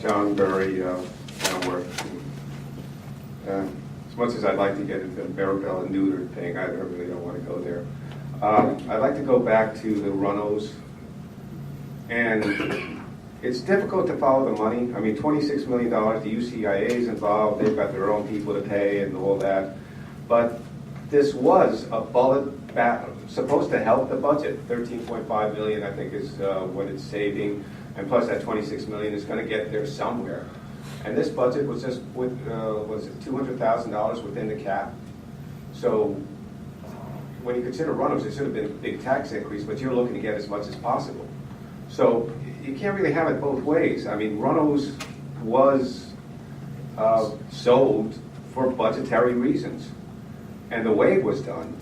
John Berry, Worth. As much as I'd like to get into the Maribel and neuter thing, I really don't want to go there. I'd like to go back to the Runnells. And it's difficult to follow the money. I mean, $26 million, the UCCF is involved, they've got their own people to pay and all that. But this was a bullet battle, supposed to help the budget. 13.5 million, I think, is what it's saving. And plus that 26 million is going to get there somewhere. And this budget was just with, was it $200,000 within the cap? So when you consider Runnells, it should have been a big tax increase, but you're looking to get as much as possible. So you can't really have it both ways. I mean, Runnells was sold for budgetary reasons. And the way it was done,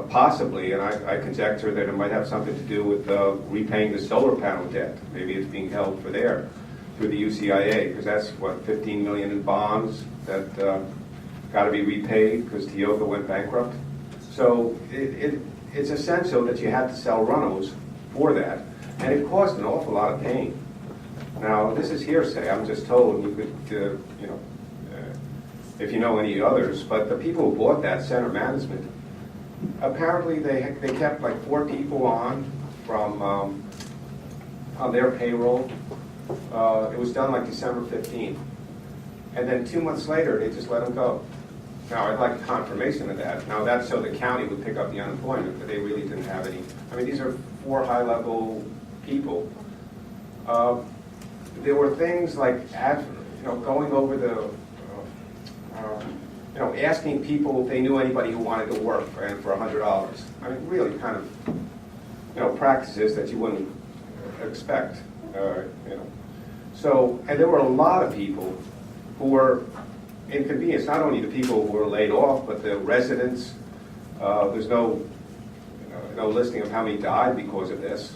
possibly, and I conjecture that it might have something to do with repaying the solar panel debt. Maybe it's being held for there through the UCCF, because that's, what, 15 million in bonds that got to be repaid because Tioga went bankrupt. So it's essential that you had to sell Runnells for that. And it caused an awful lot of pain. Now, this is hearsay. I'm just told, you could, if you know any others, but the people who bought that, Center Management, apparently they kept like 4 people on from on their payroll. It was done like December 15th. And then 2 months later, they just let them go. Now, I'd like confirmation of that. Now, that's so the county would pick up the unemployment, but they really didn't have any. I mean, these are 4 high-level people. There were things like, going over the, asking people if they knew anybody who wanted to work for $100. I mean, really kind of, practices that you wouldn't expect, So, and there were a lot of people who were inconvenienced, not only the people who were laid off, but the residents. There's no listing of how many died because of this.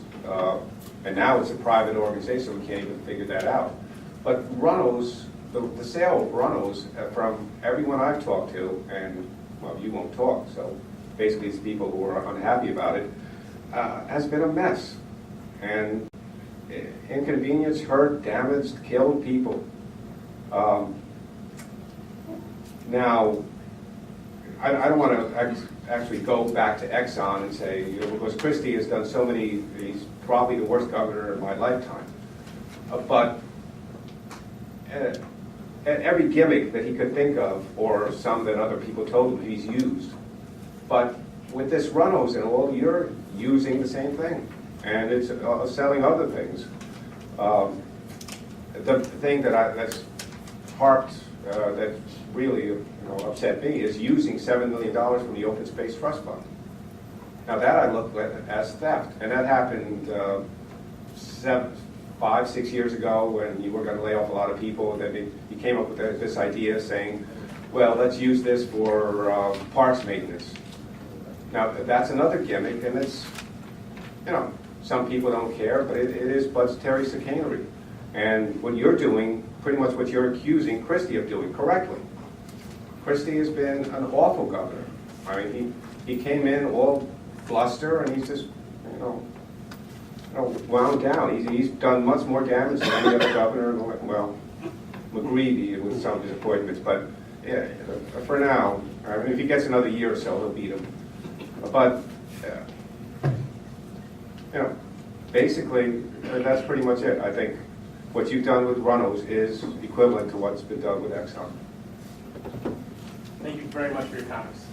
And now it's a private organization, we can't even figure that out. But Runnells, the sale of Runnells, from everyone I've talked to, and, well, you won't talk, so basically it's people who are unhappy about it, has been a mess. And inconvenience, hurt, damaged, killed people. Now, I don't want to actually go back to Exxon and say, because Christie has done so many, he's probably the worst governor in my lifetime. But at every gimmick that he could think of, or some that other people told him, he's used. But with this Runnells and all, you're using the same thing. And it's selling other things. The thing that's harped, that really upset me, is using $7 million from the Open Space Trust Fund. Now that I look at as theft, and that happened 5, 6 years ago when you were going to lay off a lot of people. And then you came up with this idea saying, well, let's use this for parks maintenance. Now that's another gimmick, and it's, some people don't care, but it is budgetary chicanery. And what you're doing, pretty much what you're accusing Christie of doing correctly. Christie has been an awful governor. I mean, he came in all bluster, and he's just, wound down. He's done much more damage than any other governor. Well, McGreevy with some of his appointments, but yeah, for now, I mean, if he gets another year or so, he'll beat him. But basically, that's pretty much it. I think what you've done with Runnells is equivalent to what's been done with Exxon. Thank you very much for your comments.